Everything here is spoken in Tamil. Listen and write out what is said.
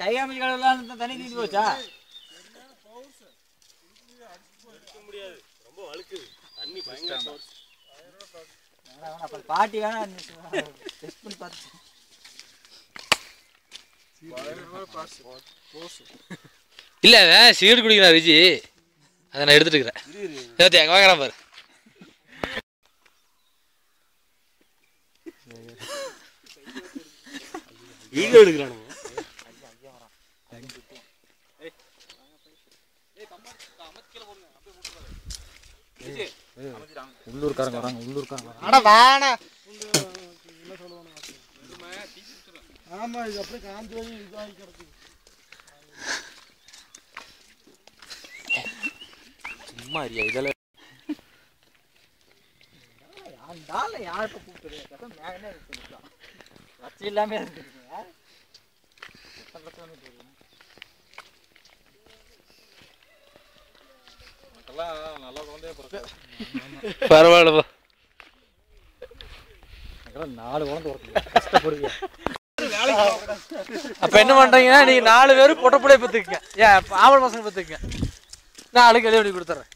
கை காமிச்சு கடவுளான்னு தண்ணி தீர்ந்து போச்சா? ரொம்ப வழுக்குது தண்ணி பயங்கர பாட்டி வேணா டெஸ்ட் பண்ணி பார்த்து இல்ல சீடு குடிக்கிறா விஜி, அதை நான் எடுத்துட்டு இருக்கிறேன். எங்க வாங்குறான் பாரு. வீடியோ எடுக்கிறானுங்க. உள்ளூர்காரங்க வராங்க, உள்ளூர்காரங்க. அட வாடா. ஆமா இது அப்படியே காஞ்சு போய் இதாகி கிடக்குது. சும்மா அறியா இதெல்லாம் யார் கூப்பிட்டு மேகனே வச்சு இல்லாம இருந்துருக்கீங்க. நல்லா குழந்தைய பரவாயில்லப்பா. 4 குழந்தை கஷ்டப்படுவீங்க. அப்ப என்ன பண்றீங்கன்னா நீங்க 4 பேரும் பொட்ட பிள்ளைய பத்துக்குங்க. ஏன் ஆம்பளை பசங்க பத்துக்குங்க. நான் ஆளுக்கு எழுதி கொடுத்துறேன்.